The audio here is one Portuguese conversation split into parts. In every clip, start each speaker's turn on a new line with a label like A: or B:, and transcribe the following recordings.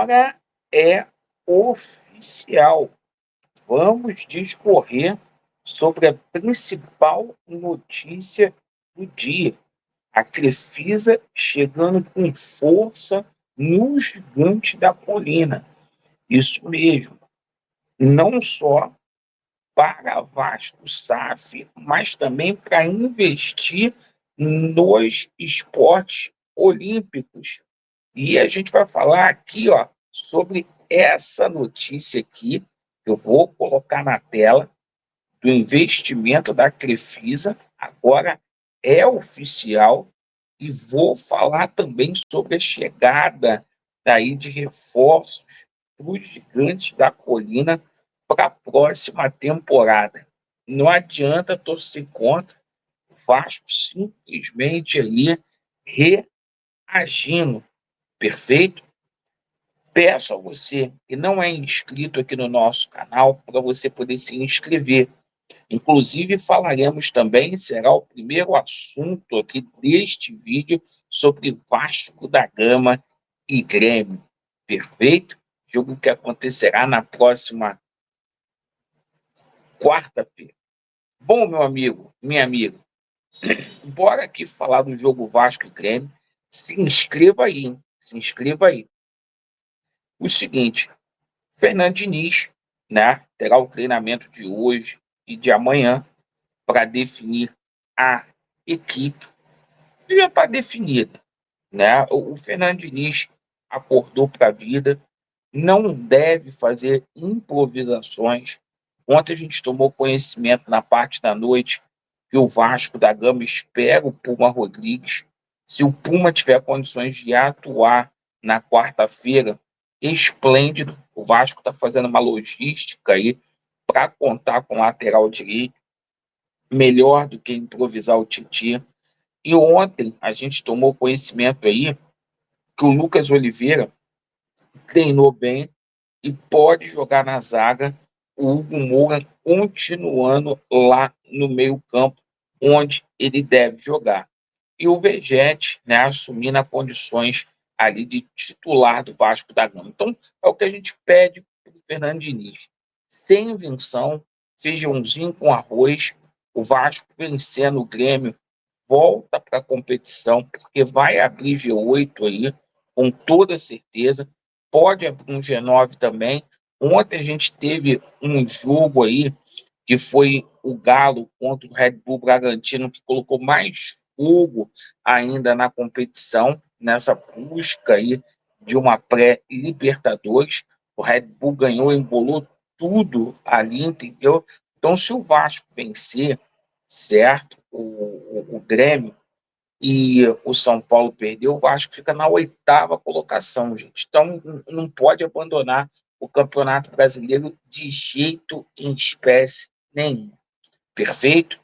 A: agora é oficial. Vamos discorrer sobre a principal notícia do dia. A Crefisa chegando com força no Gigante da Colina. Isso mesmo, não só para Vasco SAF, mas também para investir nos esportes olímpicos. E a gente vai falar aqui, ó, sobre essa notícia aqui, que eu vou colocar na tela, do investimento da Crefisa, agora é oficial, e vou falar também sobre a chegada daí de reforços para os Gigantes da Colina para a próxima temporada. Não adianta torcer contra, o Vasco simplesmente ali reagindo, perfeito? Peço a você que não é inscrito aqui no nosso canal para você poder se inscrever. Inclusive, falaremos também, será o primeiro assunto aqui deste vídeo, sobre Vasco da Gama e Grêmio. Perfeito? Jogo que acontecerá na próxima quarta-feira. Bom, meu amigo, minha amiga, bora aqui falar do jogo Vasco e Grêmio. Se inscreva aí, hein? Se inscreva aí. O seguinte, Fernando Diniz, né, terá o treinamento de hoje e de amanhã para definir a equipe. Já está definida, né? O Fernando Diniz acordou para a vida, não deve fazer improvisações. Ontem a gente tomou conhecimento na parte da noite que o Vasco da Gama espera o Puma Rodrigues. Se o Puma tiver condições de atuar na quarta-feira, esplêndido. O Vasco está fazendo uma logística aí para contar com o lateral direito, melhor do que improvisar o Titi. E ontem a gente tomou conhecimento aí que o Lucas Oliveira treinou bem e pode jogar na zaga, o Hugo Moura continuando lá no meio-campo, onde ele deve jogar. E o Vegete, né, assumindo as condições ali de titular do Vasco da Gama. Então, é o que a gente pede para o Fernando Diniz. Sem invenção, feijãozinho com arroz, o Vasco vencendo o Grêmio, volta para a competição, porque vai abrir G8 aí, com toda certeza. Pode abrir um G9 também. Ontem a gente teve um jogo aí, que foi o Galo contra o Red Bull Bragantino, que colocou mais fogo ainda na competição, nessa busca aí de uma pré-Libertadores. O Red Bull ganhou, embolou tudo ali, entendeu? Então, se o Vasco vencer, certo, o Grêmio, e o São Paulo perdeu, o Vasco fica na oitava colocação, gente. Então, não pode abandonar o Campeonato Brasileiro de jeito em espécie nenhum. Perfeito?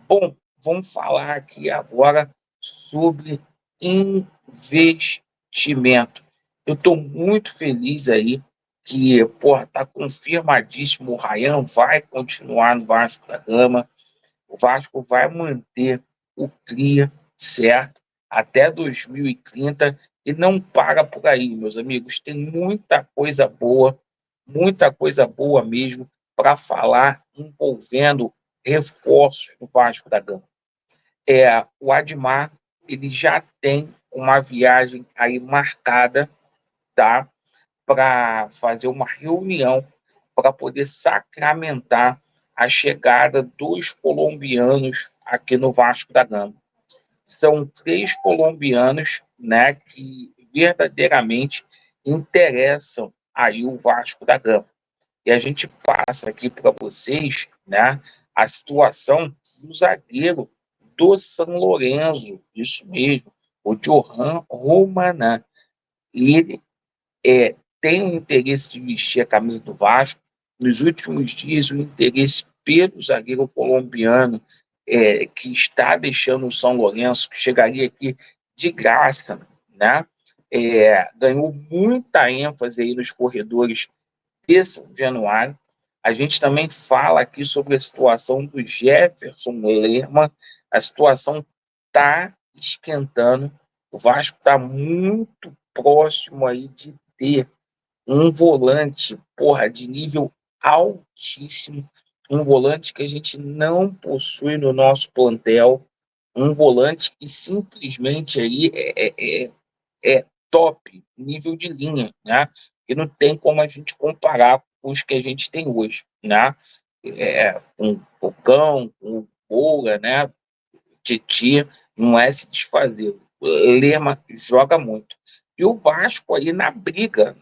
A: Bom, vamos falar aqui agora sobre investimento. Eu estou muito feliz aí que, está confirmadíssimo, o Ryan vai continuar no Vasco da Gama, o Vasco vai manter o Cria, certo, até 2030, e não para por aí, meus amigos. Tem muita coisa boa mesmo para falar, envolvendo reforços do Vasco da Gama. O Admar, ele já tem uma viagem aí marcada, tá, para fazer uma reunião para poder sacramentar a chegada dos colombianos aqui no Vasco da Gama. São 3 colombianos, né, que verdadeiramente interessam aí o Vasco da Gama. E a gente passa aqui para vocês, né, a situação do zagueiro do São Lourenço, isso mesmo, o Johan Romanan. Ele tem o interesse de vestir a camisa do Vasco. Nos últimos dias, o interesse pelo zagueiro colombiano, que está deixando o São Lourenço, que chegaria aqui de graça, né? Ganhou muita ênfase aí nos corredores de São Januário. A gente também fala aqui sobre a situação do Jefferson Lerma. A situação está esquentando. O Vasco está muito próximo aí de ter um volante, porra, de nível altíssimo, um volante que a gente não possui no nosso plantel, um volante que simplesmente aí é top, nível de linha, né? E não tem como a gente comparar com os que a gente tem hoje, né? Com o Cocão, com o Boura, né? Titi, não é se desfazer. O Lerma joga muito. E o Vasco aí na briga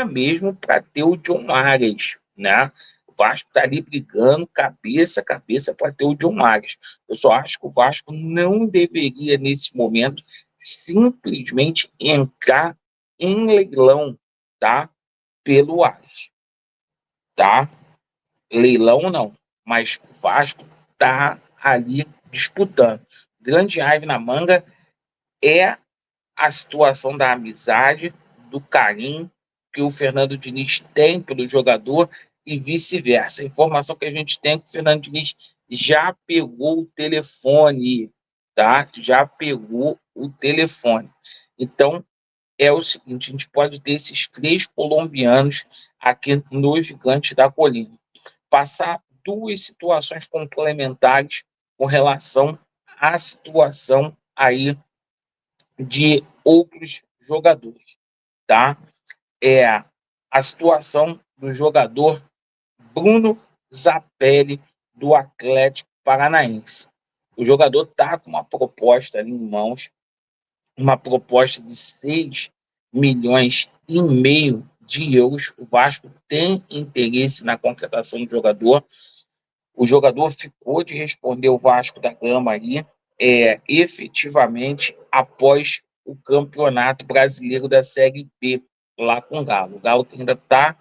A: mesmo para ter o John Arias, né? O Vasco está ali brigando cabeça a cabeça para ter o John Arias. Eu só acho que o Vasco não deveria, nesse momento, simplesmente entrar em leilão, tá? Pelo Arias, tá? Leilão não, mas o Vasco tá ali disputando. Grande ave na manga é a situação da amizade, do carinho que o Fernando Diniz tem pelo jogador e vice-versa. A informação que a gente tem é que o Fernando Diniz já pegou o telefone, tá? Já pegou o telefone. Então, é o seguinte, a gente pode ter esses três colombianos aqui no Gigante da Colina. Passar duas situações complementares com relação à situação aí de outros jogadores, tá? É a situação do jogador Bruno Zapelli, do Atlético Paranaense. O jogador está com uma proposta ali em mãos, uma proposta de 6,5 milhões de euros. O Vasco tem interesse na contratação do jogador. O jogador ficou de responder o Vasco da Gama aí, efetivamente, após o Campeonato Brasileiro da Série B, lá com o Galo. O Galo que ainda está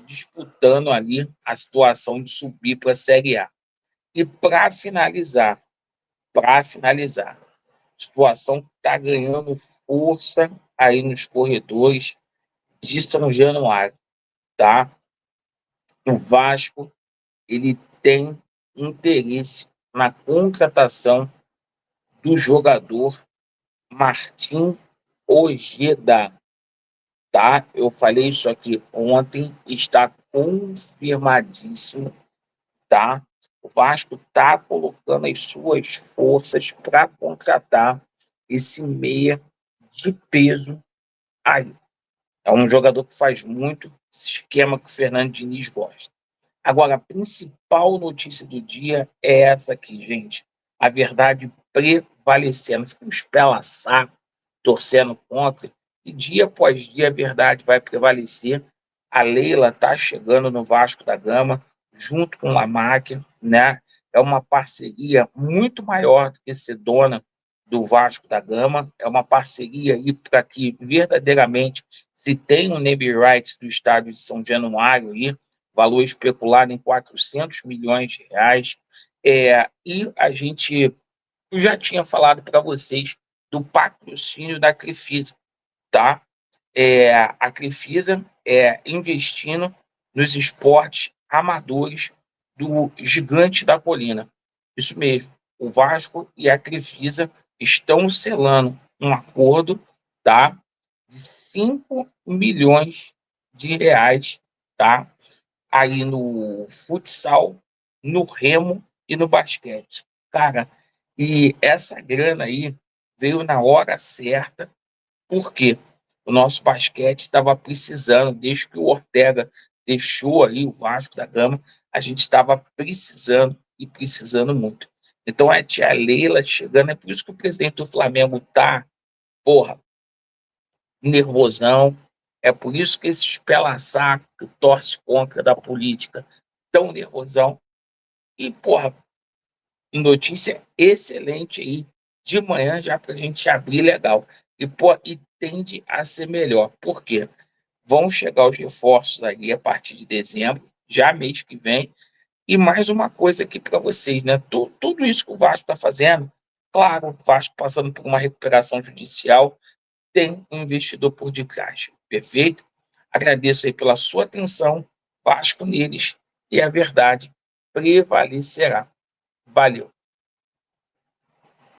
A: disputando ali a situação de subir para a Série A. E para finalizar, a situação está ganhando força aí nos corredores de São Januário, tá? O Vasco, ele tem interesse na contratação do jogador Martim Ojeda, tá? Eu falei isso aqui ontem, está confirmadíssimo, tá? O Vasco está colocando as suas forças para contratar esse meia de peso aí. É um jogador que faz muito esse esquema que o Fernando Diniz gosta. Agora, a principal notícia do dia é essa aqui, gente. A verdade prevalecendo. Fica uns pela-saco, torcendo contra. E dia após dia a verdade vai prevalecer. A Leila está chegando no Vasco da Gama, junto com a máquina, né? É uma parceria muito maior do que ser dona do Vasco da Gama. É uma parceria aí para que verdadeiramente se tenha um name rights do estádio de São Januário aí, valor especulado em 400 milhões de reais. E a gente eu já tinha falado para vocês do patrocínio da Crefisa, tá? A Crefisa investindo nos esportes amadores do Gigante da Colina. Isso mesmo. O Vasco e a Crefisa estão selando um acordo, tá? De 5 milhões de reais, tá? Aí no futsal, no remo e no basquete. Cara, e essa grana aí veio na hora certa, porque o nosso basquete estava precisando, desde que o Ortega deixou aí o Vasco da Gama, a gente estava precisando e precisando muito. Então a tia Leila chegando, é por isso que o presidente do Flamengo tá, porra, nervosão. É por isso que esses pela-saco que torce contra da política tão nervosão. E, porra, notícia excelente aí de manhã já para a gente abrir legal. E tende a ser melhor. Por quê? Vão chegar os reforços aí a partir de dezembro, já mês que vem. E mais uma coisa aqui para vocês, né? Tudo isso que o Vasco está fazendo, claro, o Vasco passando por uma recuperação judicial, tem um investidor por detrás. Perfeito? Agradeço aí pela sua atenção. Vasco neles e a verdade prevalecerá. Valeu.